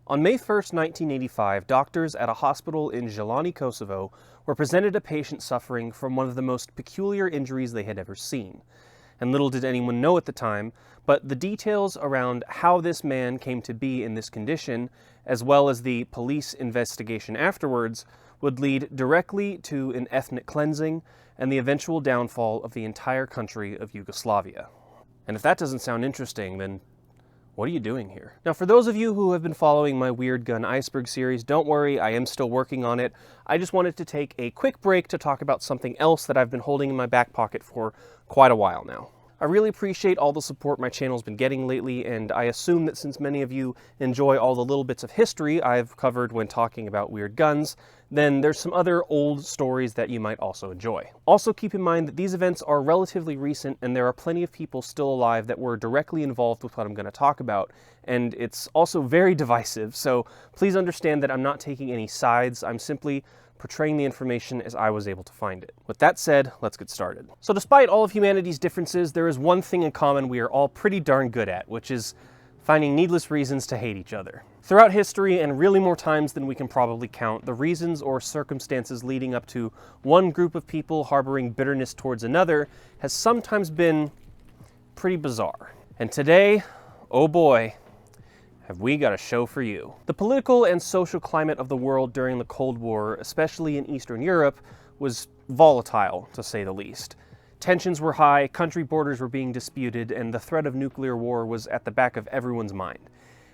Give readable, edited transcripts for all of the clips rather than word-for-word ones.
On May 1st, 1985, doctors at a hospital in War In Kosovo were presented a patient suffering from one of the most peculiar injuries they had ever seen. And little did anyone know at the time, but the details around how this man came to be in this condition, as well as the police investigation afterwards, would lead directly to an ethnic cleansing and the eventual downfall of the entire country of Yugoslavia. And if that doesn't sound interesting, then what are you doing here? Now, for those of you who have been following my Weird Gun Iceberg series, don't worry, I am still working on it. I just wanted to take a quick break to talk about something else that I've been holding in my back pocket for quite a while now. I really appreciate all the support my channel's been getting lately, and I assume that since many of you enjoy all the little bits of history I've covered when talking about weird guns, then there's some other old stories that you might also enjoy. Also keep in mind that these events are relatively recent, and there are plenty of people still alive that were directly involved with what I'm going to talk about, and it's also very divisive, so please understand that I'm not taking any sides. I'm simply portraying the information as I was able to find it. With that said, let's get started. So despite all of humanity's differences, there is one thing in common we are all pretty darn good at, which is finding needless reasons to hate each other. Throughout history, and really more times than we can probably count, the reasons or circumstances leading up to one group of people harboring bitterness towards another has sometimes been pretty bizarre. And today, oh boy, have we got a show for you. The political and social climate of the world during the Cold War, especially in Eastern Europe, was volatile, to say the least. Tensions were high, country borders were being disputed, and the threat of nuclear war was at the back of everyone's mind.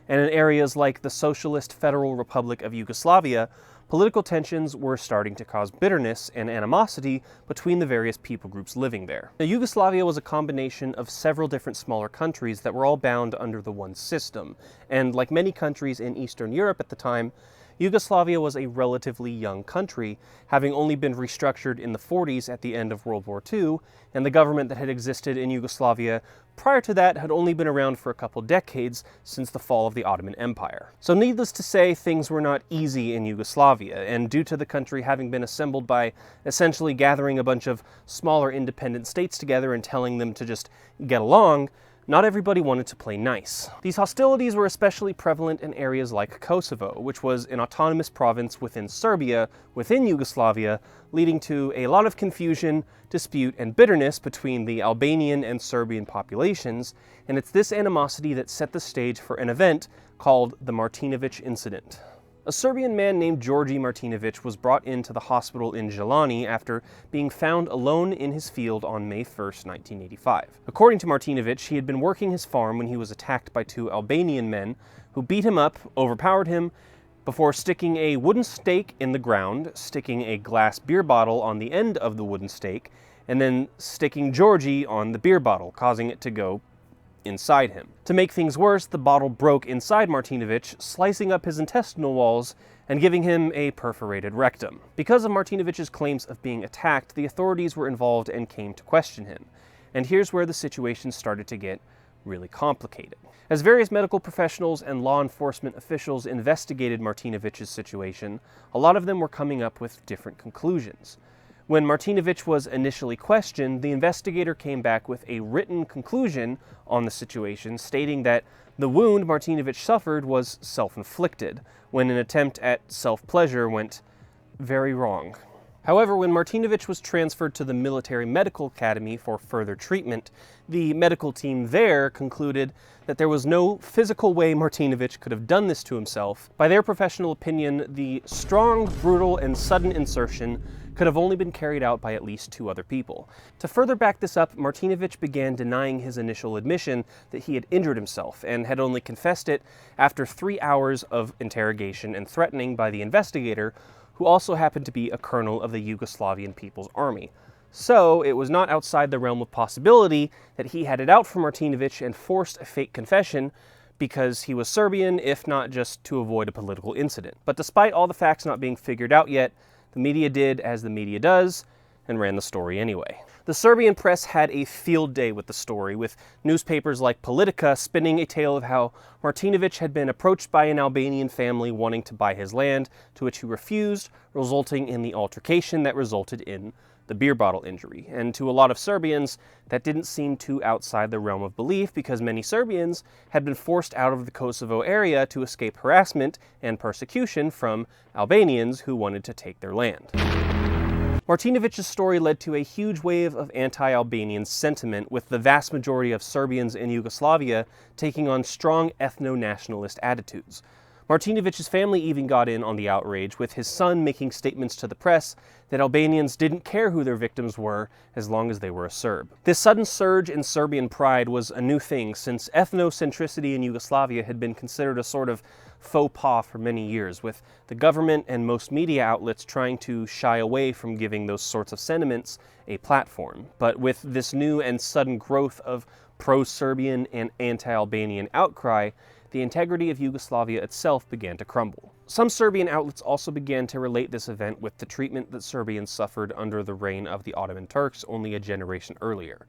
And in areas like the Socialist Federal Republic of Yugoslavia, political tensions were starting to cause bitterness and animosity between the various people groups living there. Now, Yugoslavia was a combination of several different smaller countries that were all bound under the one system, and like many countries in Eastern Europe at the time, Yugoslavia was a relatively young country, having only been restructured in the 40s at the end of World War II, and the government that had existed in Yugoslavia prior to that had only been around for a couple decades since the fall of the Ottoman Empire. So needless to say, things were not easy in Yugoslavia, and due to the country having been assembled by essentially gathering a bunch of smaller independent states together and telling them to just get along, not everybody wanted to play nice. These hostilities were especially prevalent in areas like Kosovo, which was an autonomous province within Serbia, within Yugoslavia, leading to a lot of confusion, dispute, and bitterness between the Albanian and Serbian populations, and it's this animosity that set the stage for an event called the Martinović Incident. A Serbian man named Đorđe Martinović was brought into the hospital in Jelani after being found alone in his field on May 1st, 1985. According to Martinović, he had been working his farm when he was attacked by two Albanian men who beat him up, overpowered him, before sticking a wooden stake in the ground, sticking a glass beer bottle on the end of the wooden stake, and then sticking Đorđe on the beer bottle, causing it to go inside him. To make things worse, the bottle broke inside Martinović, slicing up his intestinal walls and giving him a perforated rectum. Because of Martinović's claims of being attacked, the authorities were involved and came to question him. And here's where the situation started to get really complicated. As various medical professionals and law enforcement officials investigated Martinović's situation, a lot of them were coming up with different conclusions. When Martinović was initially questioned, the investigator came back with a written conclusion on the situation, stating that the wound Martinović suffered was self-inflicted, when an attempt at self-pleasure went very wrong. However, when Martinović was transferred to the Military Medical Academy for further treatment, the medical team there concluded that there was no physical way Martinović could have done this to himself. By their professional opinion, the strong, brutal, and sudden insertion could have only been carried out by at least two other people. To further back this up, Martinović began denying his initial admission that he had injured himself, and had only confessed it after 3 hours of interrogation and threatening by the investigator, who also happened to be a colonel of the Yugoslavian People's Army. So it was not outside the realm of possibility that he had it out for Martinović and forced a fake confession because he was Serbian, if not just to avoid a political incident. But despite all the facts not being figured out yet, the media did as the media does, and ran the story anyway. The Serbian press had a field day with the story, with newspapers like Politika spinning a tale of how Martinović had been approached by an Albanian family wanting to buy his land, to which he refused, resulting in the altercation that resulted in the beer bottle injury. And to a lot of Serbians, that didn't seem too outside the realm of belief, because many Serbians had been forced out of the Kosovo area to escape harassment and persecution from Albanians who wanted to take their land. Martinovic's story led to a huge wave of anti-Albanian sentiment, with the vast majority of Serbians in Yugoslavia taking on strong ethno-nationalist attitudes. Martinovic's family even got in on the outrage, with his son making statements to the press that Albanians didn't care who their victims were as long as they were a Serb. This sudden surge in Serbian pride was a new thing, since ethnocentricity in Yugoslavia had been considered a sort of faux pas for many years, with the government and most media outlets trying to shy away from giving those sorts of sentiments a platform. But with this new and sudden growth of pro-Serbian and anti-Albanian outcry, the integrity of Yugoslavia itself began to crumble. Some Serbian outlets also began to relate this event with the treatment that Serbians suffered under the reign of the Ottoman Turks only a generation earlier.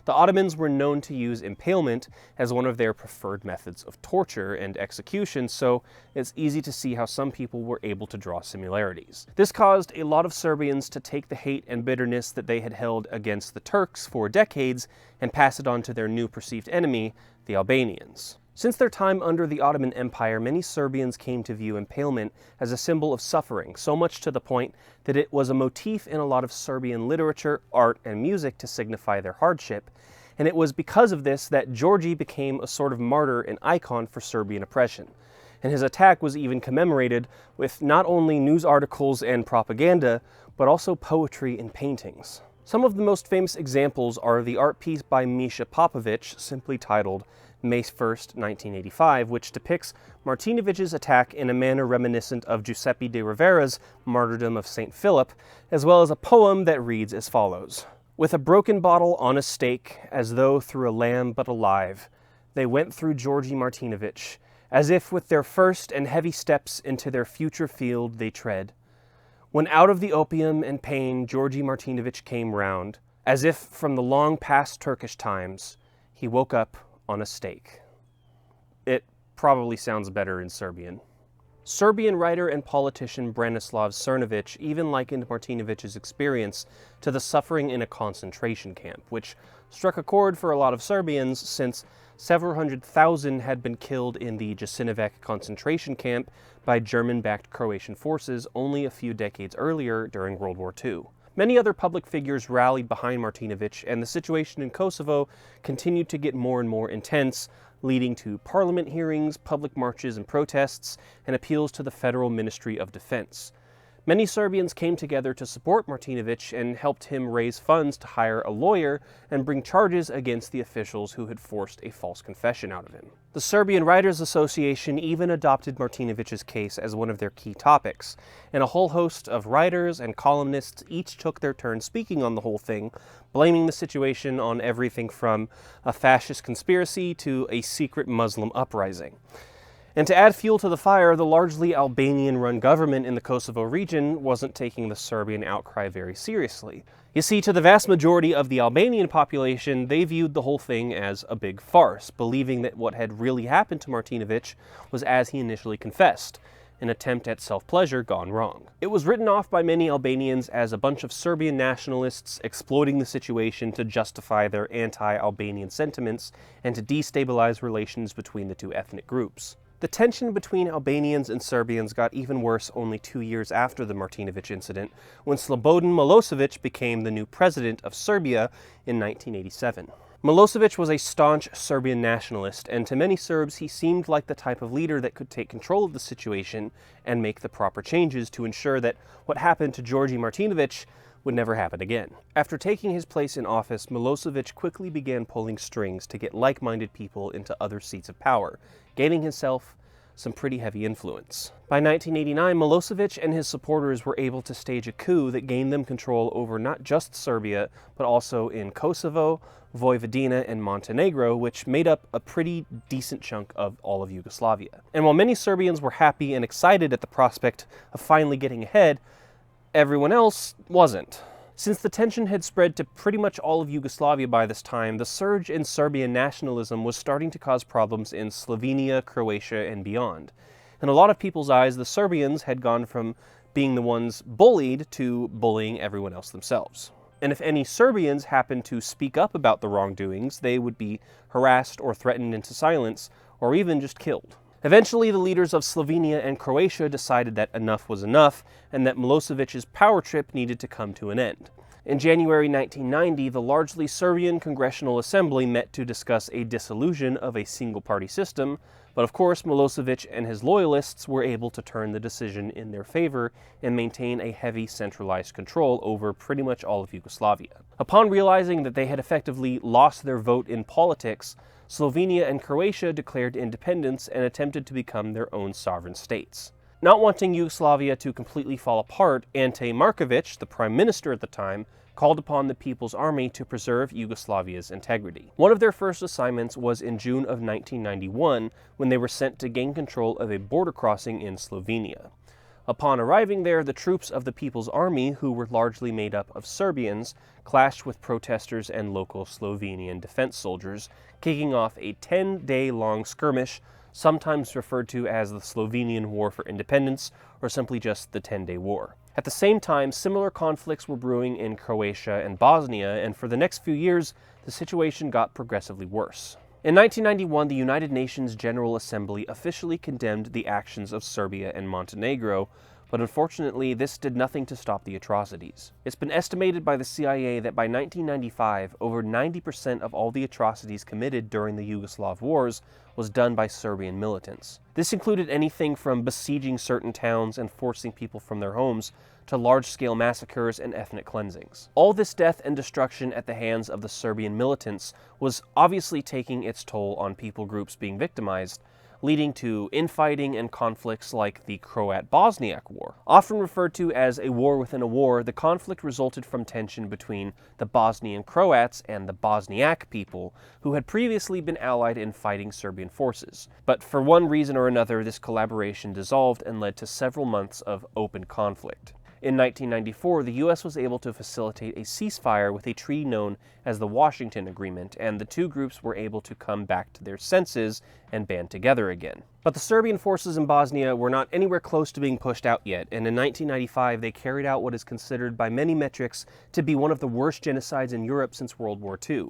The Ottomans were known to use impalement as one of their preferred methods of torture and execution, so it's easy to see how some people were able to draw similarities. This caused a lot of Serbians to take the hate and bitterness that they had held against the Turks for decades and pass it on to their new perceived enemy, the Albanians. Since their time under the Ottoman Empire, many Serbians came to view impalement as a symbol of suffering, so much to the point that it was a motif in a lot of Serbian literature, art, and music to signify their hardship, and it was because of this that Georgi became a sort of martyr and icon for Serbian oppression. And his attack was even commemorated with not only news articles and propaganda, but also poetry and paintings. Some of the most famous examples are the art piece by Misha Popović, simply titled May 1st, 1985, which depicts Martinovic's attack in a manner reminiscent of Giuseppe de Rivera's martyrdom of St. Philip, as well as a poem that reads as follows. With a broken bottle on a stake, as though through a lamb but alive, they went through Georgi Martinović, as if with their first and heavy steps into their future field they tread. When out of the opium and pain Georgi Martinović came round, as if from the long past Turkish times, he woke up on a stake. It probably sounds better in Serbian. Serbian writer and politician Branislav Crnović even likened Martinovic's experience to the suffering in a concentration camp, which struck a chord for a lot of Serbians since several 100,000 had been killed in the Jasenovac concentration camp by German-backed Croatian forces only a few decades earlier during World War II. Many other public figures rallied behind Martinović, and the situation in Kosovo continued to get more and more intense, leading to parliament hearings, public marches and protests, and appeals to the Federal Ministry of Defense. Many Serbians came together to support Martinović and helped him raise funds to hire a lawyer and bring charges against the officials who had forced a false confession out of him. The Serbian Writers Association even adopted Martinovic's case as one of their key topics, and a whole host of writers and columnists each took their turn speaking on the whole thing, blaming the situation on everything from a fascist conspiracy to a secret Muslim uprising. And to add fuel to the fire, the largely Albanian-run government in the Kosovo region wasn't taking the Serbian outcry very seriously. You see, to the vast majority of the Albanian population, they viewed the whole thing as a big farce, believing that what had really happened to Martinović was as he initially confessed, an attempt at self-pleasure gone wrong. It was written off by many Albanians as a bunch of Serbian nationalists exploiting the situation to justify their anti-Albanian sentiments and to destabilize relations between the two ethnic groups. The tension between Albanians and Serbians got even worse only 2 years after the Martinović incident, when Slobodan Milosevic became the new president of Serbia in 1987. Milosevic was a staunch Serbian nationalist, and to many Serbs he seemed like the type of leader that could take control of the situation and make the proper changes to ensure that what happened to Georgi Martinović would never happen again. After taking his place in office, Milosevic quickly began pulling strings to get like-minded people into other seats of power, gaining himself some pretty heavy influence. By 1989, Milosevic and his supporters were able to stage a coup that gained them control over not just Serbia, but also in Kosovo, Vojvodina, and Montenegro, which made up a pretty decent chunk of all of Yugoslavia. And while many Serbians were happy and excited at the prospect of finally getting ahead, everyone else wasn't. Since the tension had spread to pretty much all of Yugoslavia by this time, the surge in Serbian nationalism was starting to cause problems in Slovenia, Croatia, and beyond. In a lot of people's eyes, the Serbians had gone from being the ones bullied to bullying everyone else themselves. And if any Serbians happened to speak up about the wrongdoings, they would be harassed or threatened into silence, or even just killed. Eventually, the leaders of Slovenia and Croatia decided that enough was enough, and that Milosevic's power trip needed to come to an end. In January 1990, the largely Serbian Congressional Assembly met to discuss a dissolution of a single-party system, but of course Milosevic and his loyalists were able to turn the decision in their favor and maintain a heavy centralized control over pretty much all of Yugoslavia. Upon realizing that they had effectively lost their vote in politics, Slovenia and Croatia declared independence and attempted to become their own sovereign states. Not wanting Yugoslavia to completely fall apart, Ante Marković, the prime minister at the time, called upon the People's Army to preserve Yugoslavia's integrity. One of their first assignments was in June of 1991, when they were sent to gain control of a border crossing in Slovenia. Upon arriving there, the troops of the People's Army, who were largely made up of Serbians, clashed with protesters and local Slovenian defense soldiers, kicking off a 10-day-long skirmish, sometimes referred to as the Slovenian War for Independence, or simply just the 10-Day War. At the same time, similar conflicts were brewing in Croatia and Bosnia, and for the next few years, the situation got progressively worse. In 1991, the United Nations General Assembly officially condemned the actions of Serbia and Montenegro, but unfortunately, this did nothing to stop the atrocities. It's been estimated by the CIA that by 1995, over 90% of all the atrocities committed during the Yugoslav wars was done by Serbian militants. This included anything from besieging certain towns and forcing people from their homes to large-scale massacres and ethnic cleansings. All this death and destruction at the hands of the Serbian militants was obviously taking its toll on people groups being victimized, leading to infighting and conflicts like the Croat-Bosniak War. Often referred to as a war within a war, the conflict resulted from tension between the Bosnian Croats and the Bosniak people, who had previously been allied in fighting Serbian forces. But for one reason or another, this collaboration dissolved and led to several months of open conflict. In 1994, the U.S. was able to facilitate a ceasefire with a treaty known as the Washington Agreement, and the two groups were able to come back to their senses and band together again. But the Serbian forces in Bosnia were not anywhere close to being pushed out yet, and in 1995 they carried out what is considered by many metrics to be one of the worst genocides in Europe since World War II.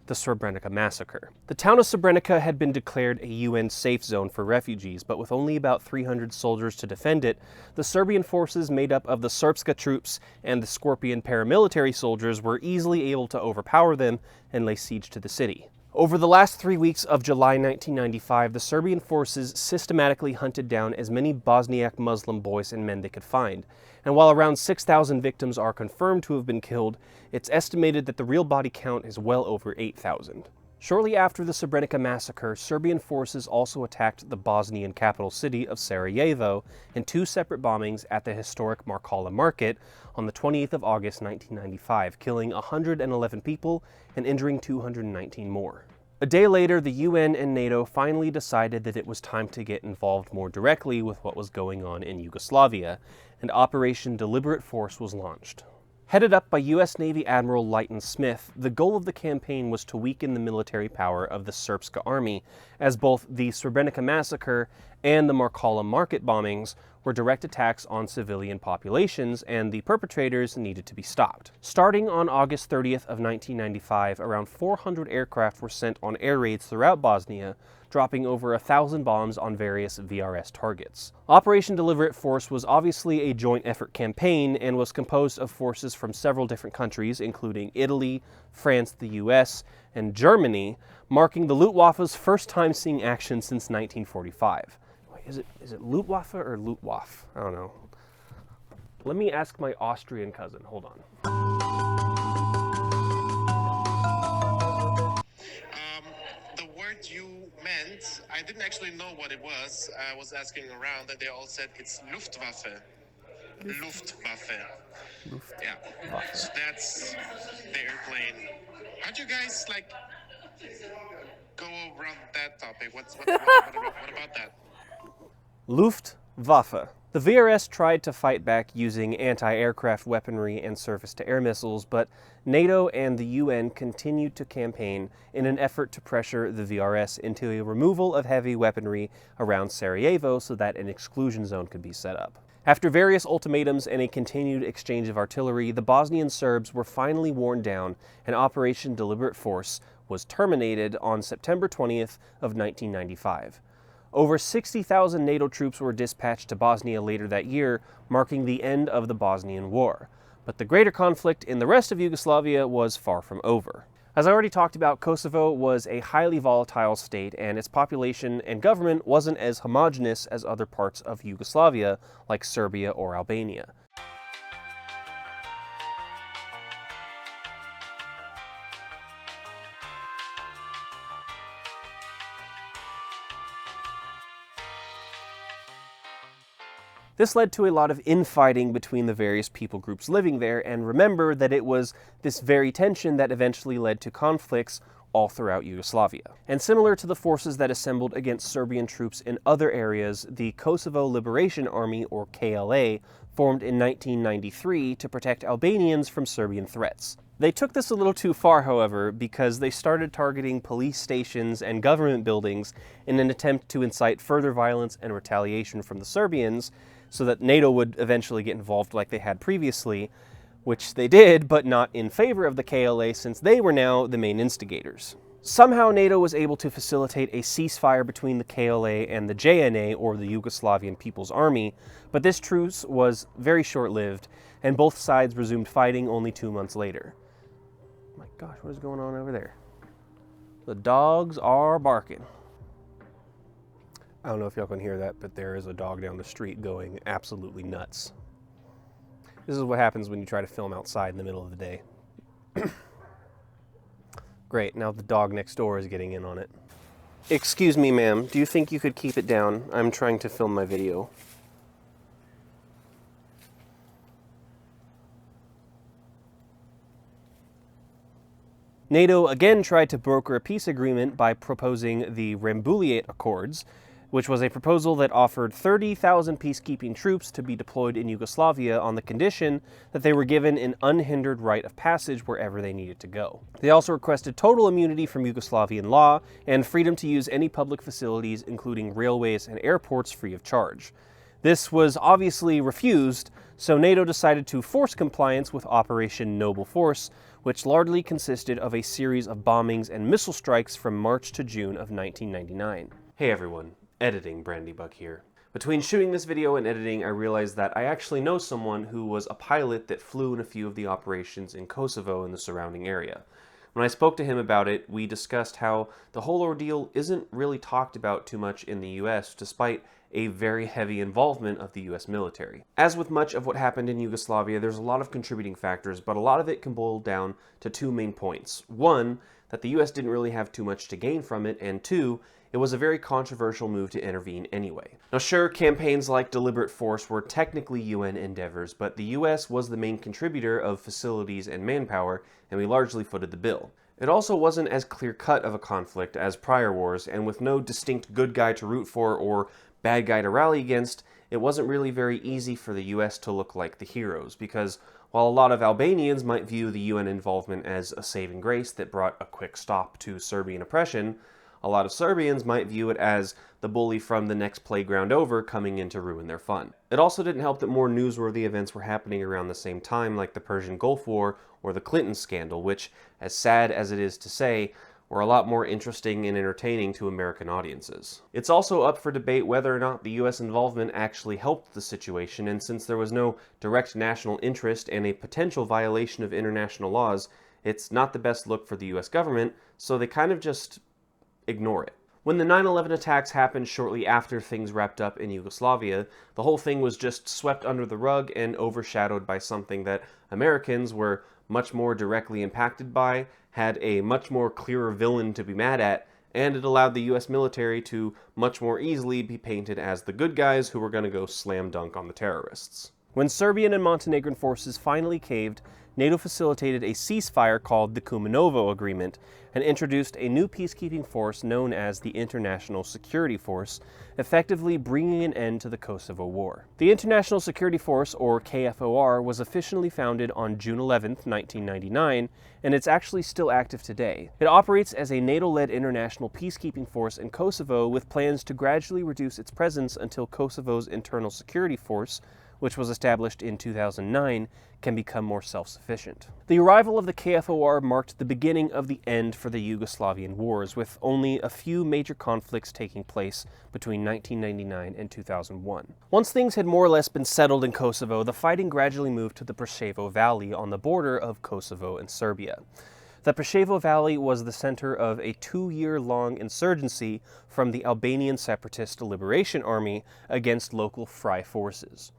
The Srebrenica massacre. The town of Srebrenica had been declared a UN safe zone for refugees, but with only about 300 soldiers to defend it, the Serbian forces made up of the Srpska troops and the Scorpion paramilitary soldiers were easily able to overpower them and lay siege to the city. Over the last 3 weeks of July 1995, the Serbian forces systematically hunted down as many Bosniak Muslim boys and men they could find, and while around 6,000 victims are confirmed to have been killed, it's estimated that the real body count is well over 8,000. Shortly after the Srebrenica massacre, Serbian forces also attacked the Bosnian capital city of Sarajevo in 2 separate bombings at the historic Markala market on the 28th of August 1995, killing 111 people and injuring 219 more. A day later, the UN and NATO finally decided that it was time to get involved more directly with what was going on in Yugoslavia, and Operation Deliberate Force was launched. Headed up by U.S. Navy Admiral Leighton Smith, the goal of the campaign was to weaken the military power of the Srpska army, as both the Srebrenica massacre and the Markala market bombings were direct attacks on civilian populations, and the perpetrators needed to be stopped. Starting on August 30th of 1995, around 400 aircraft were sent on air raids throughout Bosnia, dropping over 1,000 bombs on various VRS targets. Operation Deliberate Force was obviously a joint effort campaign and was composed of forces from several different countries, including Italy, France, the US, and Germany, marking the Luftwaffe's first time seeing action since 1945. Wait, is it Luftwaffe or Luftwaffe? I don't know. Let me ask my Austrian cousin. Hold on. The word you meant, I didn't actually know what it was. I was asking around and they all said it's Luftwaffe. Luftwaffe. Yeah. So that's the airplane. How'd you guys go around that topic? What about that? Luftwaffe. The VRS tried to fight back using anti-aircraft weaponry and surface-to-air missiles, but NATO and the UN continued to campaign in an effort to pressure the VRS into a removal of heavy weaponry around Sarajevo so that an exclusion zone could be set up. After various ultimatums and a continued exchange of artillery, the Bosnian Serbs were finally worn down, and Operation Deliberate Force was terminated on September 20th of 1995. Over 60,000 NATO troops were dispatched to Bosnia later that year, marking the end of the Bosnian War. But the greater conflict in the rest of Yugoslavia was far from over. As I already talked about, Kosovo was a highly volatile state, and its population and government wasn't as homogeneous as other parts of Yugoslavia, like Serbia or Albania. This led to a lot of infighting between the various people groups living there, and remember that it was this very tension that eventually led to conflicts all throughout Yugoslavia. And similar to the forces that assembled against Serbian troops in other areas, the Kosovo Liberation Army, or KLA, formed in 1993 to protect Albanians from Serbian threats. They took this a little too far, however, because they started targeting police stations and government buildings in an attempt to incite further violence and retaliation from the Serbians, so that NATO would eventually get involved like they had previously, which they did, but not in favor of the KLA since they were now the main instigators. Somehow NATO was able to facilitate a ceasefire between the KLA and the JNA, or the Yugoslavian People's Army, but this truce was very short-lived, and both sides resumed fighting only 2 months later. Oh my gosh, what is going on over there? The dogs are barking. I don't know if y'all can hear that, but there is a dog down the street going absolutely nuts. This is what happens when you try to film outside in the middle of the day. Great, now the dog next door is getting in on it. Excuse me, ma'am, do you think you could keep it down? I'm trying to film my video. NATO again tried to broker a peace agreement by proposing the Rambouillet Accords, which was a proposal that offered 30,000 peacekeeping troops to be deployed in Yugoslavia on the condition that they were given an unhindered right of passage wherever they needed to go. They also requested total immunity from Yugoslavian law and freedom to use any public facilities, including railways and airports, free of charge. This was obviously refused, so NATO decided to force compliance with Operation Noble Force, which largely consisted of a series of bombings and missile strikes from March to June of 1999. Hey everyone. Editing Brandybuck here. Between shooting this video and editing, I realized that I actually know someone who was a pilot that flew in a few of the operations in Kosovo and the surrounding area. When I spoke to him about it, we discussed how the whole ordeal isn't really talked about too much in the US, despite a very heavy involvement of the US military. As with much of what happened in Yugoslavia, there's a lot of contributing factors, but a lot of it can boil down to two main points. One, that the US didn't really have too much to gain from it, and two, it was a very controversial move to intervene anyway. Now sure, campaigns like Deliberate Force were technically UN endeavors, but the US was the main contributor of facilities and manpower, and we largely footed the bill. It also wasn't as clear-cut of a conflict as prior wars, and with no distinct good guy to root for or bad guy to rally against, it wasn't really very easy for the US to look like the heroes, because while a lot of Albanians might view the UN involvement as a saving grace that brought a quick stop to Serbian oppression, a lot of Serbians might view it as the bully from the next playground over coming in to ruin their fun. It also didn't help that more newsworthy events were happening around the same time, like the Persian Gulf War or the Clinton scandal, which, as sad as it is to say, were a lot more interesting and entertaining to American audiences. It's also up for debate whether or not the US involvement actually helped the situation, and since there was no direct national interest and a potential violation of international laws, it's not the best look for the US government, so they kind of just ignore it. When the 9/11 attacks happened shortly after things wrapped up in Yugoslavia, the whole thing was just swept under the rug and overshadowed by something that Americans were much more directly impacted by, had a much more clearer villain to be mad at, and it allowed the US military to much more easily be painted as the good guys who were going to go slam dunk on the terrorists. When Serbian and Montenegrin forces finally caved, NATO facilitated a ceasefire called the Kumanovo Agreement and introduced a new peacekeeping force known as the International Security Force, effectively bringing an end to the Kosovo War. The International Security Force, or KFOR, was officially founded on June 11, 1999, and it's actually still active today. It operates as a NATO-led international peacekeeping force in Kosovo with plans to gradually reduce its presence until Kosovo's Internal Security Force, which was established in 2009, can become more self-sufficient. The arrival of the KFOR marked the beginning of the end for the Yugoslavian wars, with only a few major conflicts taking place between 1999 and 2001. Once things had more or less been settled in Kosovo, the fighting gradually moved to the Preševo Valley on the border of Kosovo and Serbia. The Preševo Valley was the center of a 2-year-long insurgency from the Albanian Separatist Liberation Army against local Fry forces.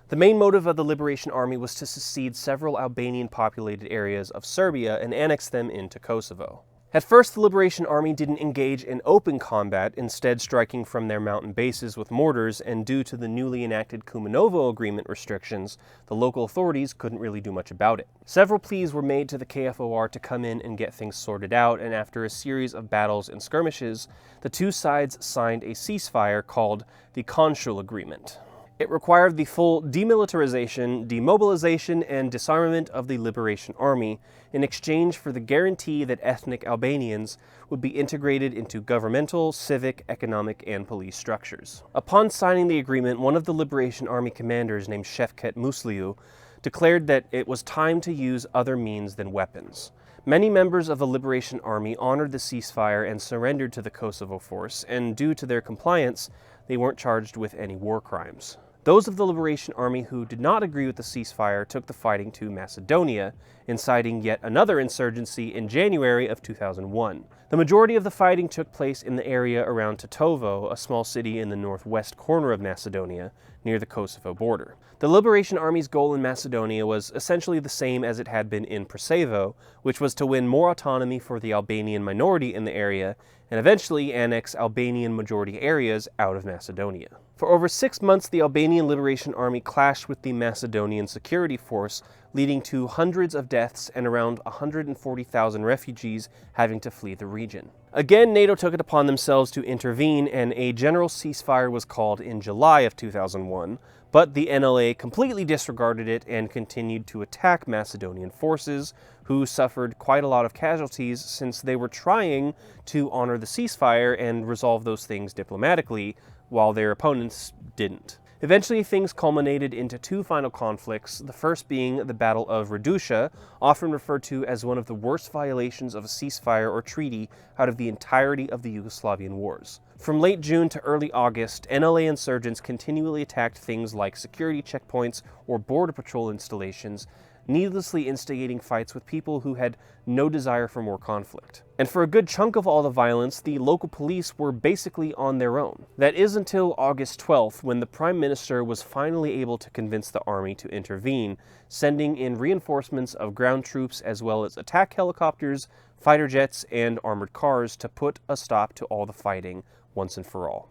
The main motive of the Liberation Army was to secede several Albanian-populated areas of Serbia and annex them into Kosovo. At first, the Liberation Army didn't engage in open combat, instead striking from their mountain bases with mortars, and due to the newly enacted Kumanovo Agreement restrictions, the local authorities couldn't really do much about it. Several pleas were made to the KFOR to come in and get things sorted out, and after a series of battles and skirmishes, the two sides signed a ceasefire called the Konsul Agreement. It required the full demilitarization, demobilization, and disarmament of the Liberation Army in exchange for the guarantee that ethnic Albanians would be integrated into governmental, civic, economic, and police structures. Upon signing the agreement, one of the Liberation Army commanders named Shevket Musliu declared that it was time to use other means than weapons. Many members of the Liberation Army honored the ceasefire and surrendered to the Kosovo force, and due to their compliance, they weren't charged with any war crimes. Those of the Liberation Army who did not agree with the ceasefire took the fighting to Macedonia, inciting yet another insurgency in January of 2001. The majority of the fighting took place in the area around Tetovo, a small city in the northwest corner of Macedonia, near the Kosovo border. The Liberation Army's goal in Macedonia was essentially the same as it had been in Preševo, which was to win more autonomy for the Albanian minority in the area and eventually annex Albanian majority areas out of Macedonia. For over 6 months, the Albanian Liberation Army clashed with the Macedonian Security Force, leading to hundreds of deaths and around 140,000 refugees having to flee the region. Again, NATO took it upon themselves to intervene, and a general ceasefire was called in July of 2001, but the NLA completely disregarded it and continued to attack Macedonian forces, who suffered quite a lot of casualties since they were trying to honor the ceasefire and resolve those things diplomatically, while their opponents didn't. Eventually, things culminated into 2 final conflicts, the first being the Battle of Raduša, often referred to as one of the worst violations of a ceasefire or treaty out of the entirety of the Yugoslavian wars. From late June to early August, NLA insurgents continually attacked things like security checkpoints or border patrol installations, needlessly instigating fights with people who had no desire for more conflict. And for a good chunk of all the violence, the local police were basically on their own. That is until August 12th, when the Prime Minister was finally able to convince the army to intervene, sending in reinforcements of ground troops as well as attack helicopters, fighter jets, and armored cars to put a stop to all the fighting once and for all.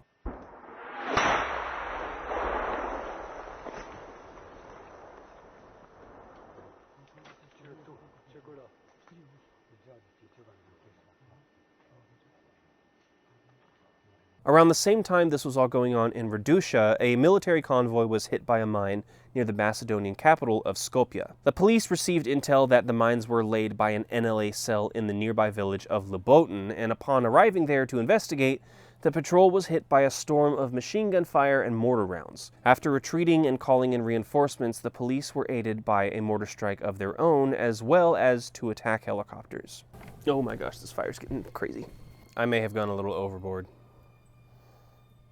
Around the same time this was all going on in Raduša, a military convoy was hit by a mine near the Macedonian capital of Skopje. The police received intel that the mines were laid by an NLA cell in the nearby village of Lubotin, and upon arriving there to investigate, the patrol was hit by a storm of machine gun fire and mortar rounds. After retreating and calling in reinforcements, the police were aided by a mortar strike of their own, as well as 2 attack helicopters. Oh my gosh, this fire's getting crazy. I may have gone a little overboard.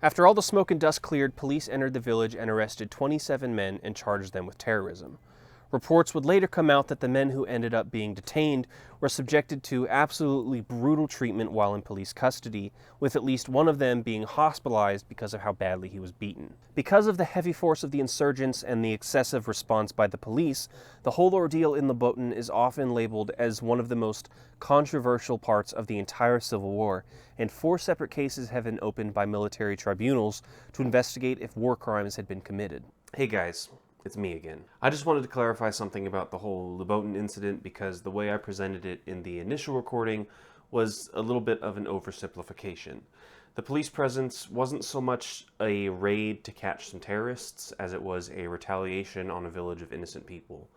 After all the smoke and dust cleared, police entered the village and arrested 27 men and charged them with terrorism. Reports would later come out that the men who ended up being detained were subjected to absolutely brutal treatment while in police custody, with at least one of them being hospitalized because of how badly he was beaten. Because of the heavy force of the insurgents and the excessive response by the police, the whole ordeal in Lubotin is often labeled as one of the most controversial parts of the entire civil war, and 4 separate cases have been opened by military tribunals to investigate if war crimes had been committed. Hey guys. it's me again. I just wanted to clarify something about the whole Lobotin incident because the way I presented it in the initial recording was a little bit of an oversimplification. The police presence wasn't so much a raid to catch some terrorists as it was a retaliation on a village of innocent people.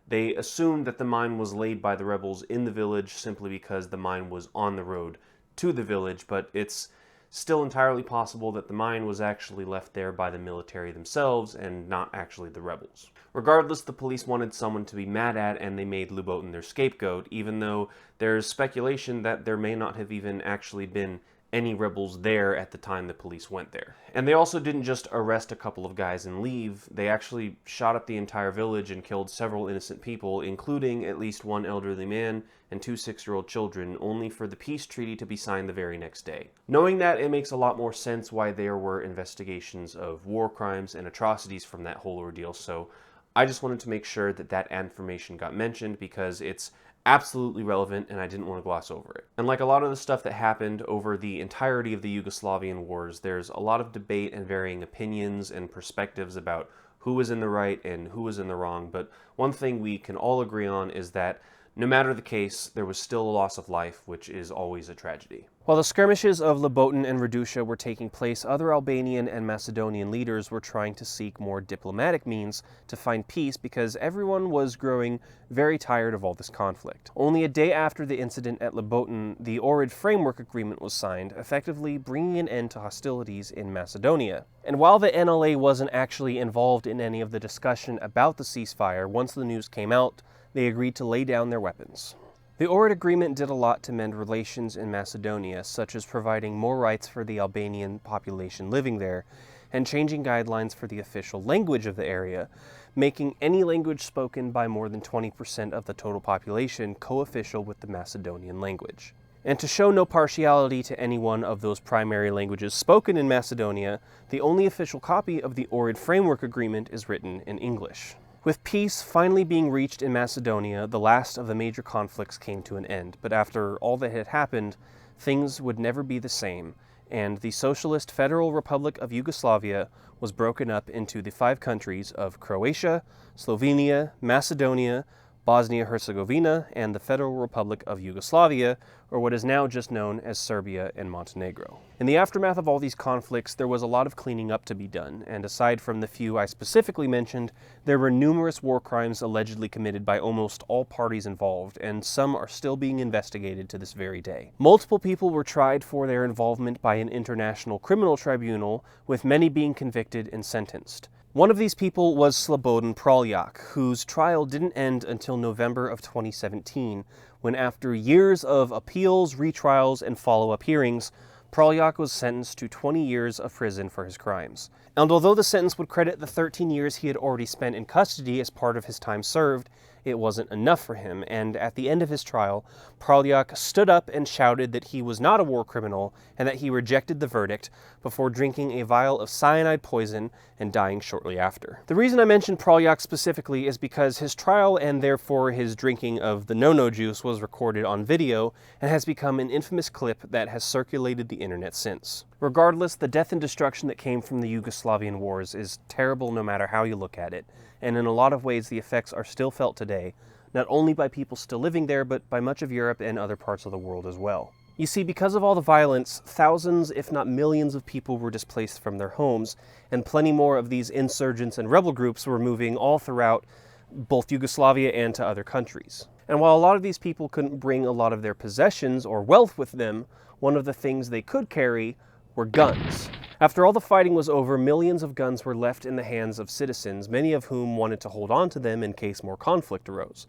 They assumed that the mine was laid by the rebels in the village simply because the mine was on the road to the village, but it's still entirely possible that the mine was actually left there by the military themselves and not actually the rebels. Regardless, the police wanted someone to be mad at and they made Lobotin their scapegoat, even though there's speculation that there may not have even actually been any rebels there at the time the police went there. And they also didn't just arrest a couple of guys and leave, they actually shot up the entire village and killed several innocent people, including at least one elderly man and 2 6-year-old children, only for the peace treaty to be signed the very next day. Knowing that, it makes a lot more sense why there were investigations of war crimes and atrocities from that whole ordeal, so I just wanted to make sure that that information got mentioned because it's absolutely relevant and I didn't want to gloss over it. And like a lot of the stuff that happened over the entirety of the Yugoslavian wars, there's a lot of debate and varying opinions and perspectives about who was in the right and who was in the wrong, but one thing we can all agree on is that no matter the case, there was still a loss of life, which is always a tragedy. While the skirmishes of Lobotin and Raduša were taking place, other Albanian and Macedonian leaders were trying to seek more diplomatic means to find peace because everyone was growing very tired of all this conflict. Only a day after the incident at Lobotin, the Ohrid Framework Agreement was signed, effectively bringing an end to hostilities in Macedonia. And while the NLA wasn't actually involved in any of the discussion about the ceasefire, once the news came out, they agreed to lay down their weapons. The Ohrid Agreement did a lot to mend relations in Macedonia, such as providing more rights for the Albanian population living there, and changing guidelines for the official language of the area, making any language spoken by more than 20% of the total population co-official with the Macedonian language. And to show no partiality to any one of those primary languages spoken in Macedonia, the only official copy of the Ohrid Framework Agreement is written in English. With peace finally being reached in Macedonia, the last of the major conflicts came to an end, but after all that had happened, things would never be the same, and the Socialist Federal Republic of Yugoslavia was broken up into the 5 countries of Croatia, Slovenia, Macedonia, Bosnia-Herzegovina, and the Federal Republic of Yugoslavia, or what is now just known as Serbia and Montenegro. In the aftermath of all these conflicts, there was a lot of cleaning up to be done, and aside from the few I specifically mentioned, there were numerous war crimes allegedly committed by almost all parties involved, and some are still being investigated to this very day. Multiple people were tried for their involvement by an international criminal tribunal, with many being convicted and sentenced. One of these people was Slobodan Praljak, whose trial didn't end until November of 2017, when after years of appeals, retrials, and follow-up hearings, Praljak was sentenced to 20 years of prison for his crimes. And although the sentence would credit the 13 years he had already spent in custody as part of his time served, it wasn't enough for him, and at the end of his trial, Praljak stood up and shouted that he was not a war criminal and that he rejected the verdict before drinking a vial of cyanide poison and dying shortly after. The reason I mentioned Praljak specifically is because his trial and therefore his drinking of the no-no juice was recorded on video and has become an infamous clip that has circulated the internet since. Regardless, the death and destruction that came from the Yugoslavian wars is terrible no matter how you look at it, and in a lot of ways the effects are still felt today, not only by people still living there, but by much of Europe and other parts of the world as well. You see, because of all the violence, thousands, if not millions of people were displaced from their homes, and plenty more of these insurgents and rebel groups were moving all throughout both Yugoslavia and to other countries. And while a lot of these people couldn't bring a lot of their possessions or wealth with them, one of the things they could carry were guns. After all the fighting was over, millions of guns were left in the hands of citizens, many of whom wanted to hold on to them in case more conflict arose.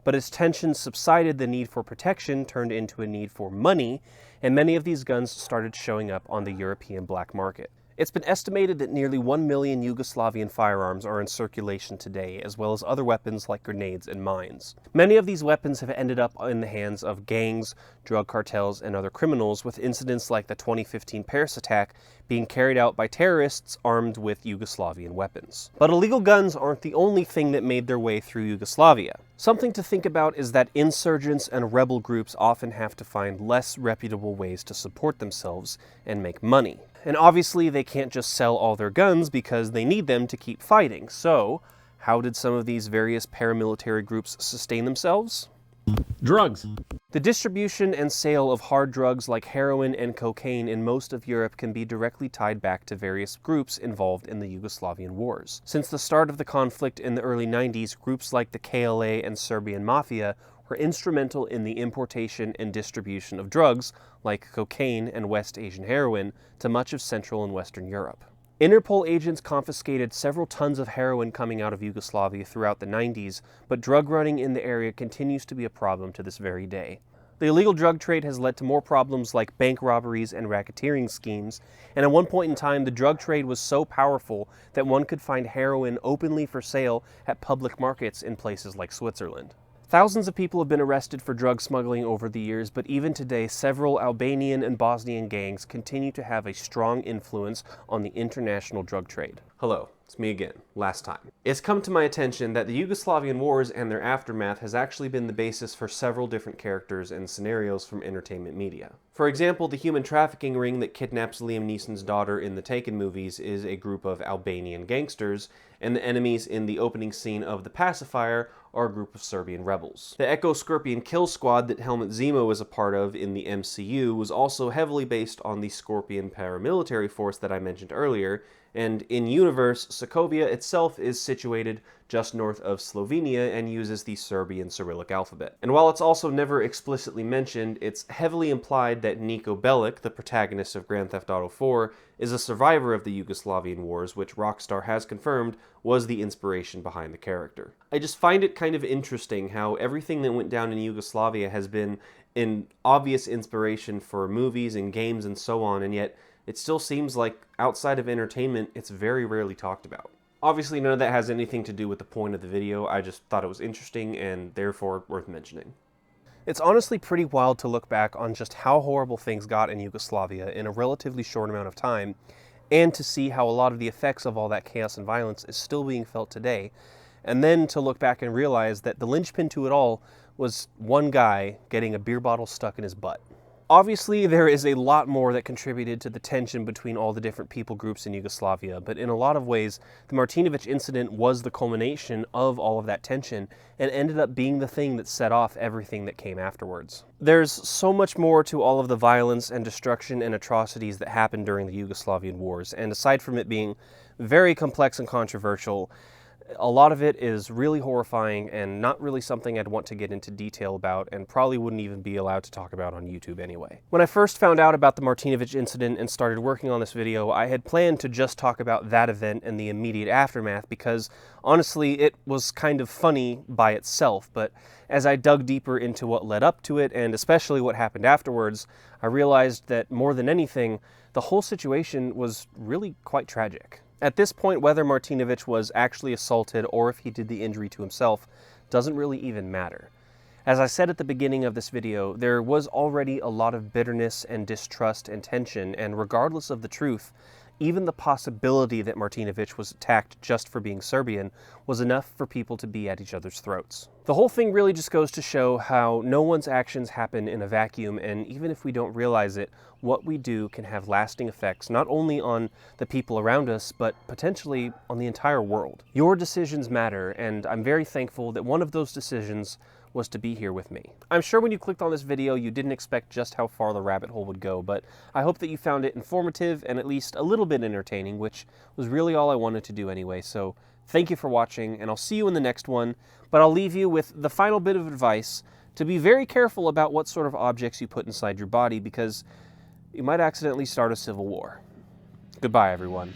But as tensions subsided, the need for protection turned into a need for money, and many of these guns started showing up on the European black market. It's been estimated that nearly 1 million Yugoslavian firearms are in circulation today, as well as other weapons like grenades and mines. Many of these weapons have ended up in the hands of gangs, drug cartels, and other criminals, with incidents like the 2015 Paris attack being carried out by terrorists armed with Yugoslavian weapons. But illegal guns aren't the only thing that made their way through Yugoslavia. Something to think about is that insurgents and rebel groups often have to find less reputable ways to support themselves and make money. And obviously they can't just sell all their guns because they need them to keep fighting. So, How did some of these various paramilitary groups sustain themselves? Drugs. The distribution and sale of hard drugs like heroin and cocaine in most of Europe can be directly tied back to various groups involved in the Yugoslavian wars. Since the start of the conflict in the early 90s, groups like the KLA and Serbian Mafia were instrumental in the importation and distribution of drugs like cocaine and West Asian heroin to much of Central and Western Europe. Interpol agents confiscated several tons of heroin coming out of Yugoslavia throughout the 90s, but drug running in the area continues to be a problem to this very day. The illegal drug trade has led to more problems like bank robberies and racketeering schemes, and at one point in time the drug trade was so powerful that one could find heroin openly for sale at public markets in places like Switzerland. Thousands of people have been arrested for drug smuggling over the years, but even today, several Albanian and Bosnian gangs continue to have a strong influence on the international drug trade. Hello, it's me again, last time. It's come to my attention that the Yugoslavian wars and their aftermath has actually been the basis for several different characters and scenarios from entertainment media. For example, the human trafficking ring that kidnaps Liam Neeson's daughter in the Taken movies is a group of Albanian gangsters, and the enemies in the opening scene of The Pacifier are a group of Serbian rebels. The Echo Scorpion kill squad that Helmut Zemo is a part of in the MCU was also heavily based on the Scorpion paramilitary force that I mentioned earlier, and in universe, Sokovia itself is situated just north of Slovenia and uses the Serbian Cyrillic alphabet. And while it's also never explicitly mentioned, it's heavily implied that Niko Bellic, the protagonist of Grand Theft Auto 4, is a survivor of the Yugoslavian wars, which Rockstar has confirmed was the inspiration behind the character. I just find it kind of interesting how everything that went down in Yugoslavia has been an obvious inspiration for movies and games and so on, and yet it still seems like outside of entertainment, it's very rarely talked about. Obviously, none of that has anything to do with the point of the video. I just thought it was interesting and therefore worth mentioning. It's honestly pretty wild to look back on just how horrible things got in Yugoslavia in a relatively short amount of time, and to see how a lot of the effects of all that chaos and violence is still being felt today, and then to look back and realize that the linchpin to it all was one guy getting a beer bottle stuck in his butt. Obviously, there is a lot more that contributed to the tension between all the different people groups in Yugoslavia, but in a lot of ways, the Martinović incident was the culmination of all of that tension and ended up being the thing that set off everything that came afterwards. There's so much more to all of the violence and destruction and atrocities that happened during the Yugoslavian wars, and aside from it being very complex and controversial, a lot of it is really horrifying and not really something I'd want to get into detail about, and probably wouldn't even be allowed to talk about on YouTube anyway. When I first found out about the Martinović incident and started working on this video, I had planned to just talk about that event and the immediate aftermath because, honestly, it was kind of funny by itself, but as I dug deeper into what led up to it, and especially what happened afterwards, I realized that more than anything, the whole situation was really quite tragic. At this point, whether Martinović was actually assaulted or if he did the injury to himself doesn't really even matter. As I said at the beginning of this video, there was already a lot of bitterness and distrust and tension, and regardless of the truth, even the possibility that Martinović was attacked just for being Serbian was enough for people to be at each other's throats. The whole thing really just goes to show how no one's actions happen in a vacuum, and even if we don't realize it, what we do can have lasting effects not only on the people around us, but potentially on the entire world. Your decisions matter, and I'm very thankful that one of those decisions was to be here with me. I'm sure when you clicked on this video, you didn't expect just how far the rabbit hole would go, but I hope that you found it informative and at least a little bit entertaining, which was really all I wanted to do anyway. So thank you for watching, and I'll see you in the next one, but I'll leave you with the final bit of advice to be very careful about what sort of objects you put inside your body, because you might accidentally start a civil war. Goodbye, everyone.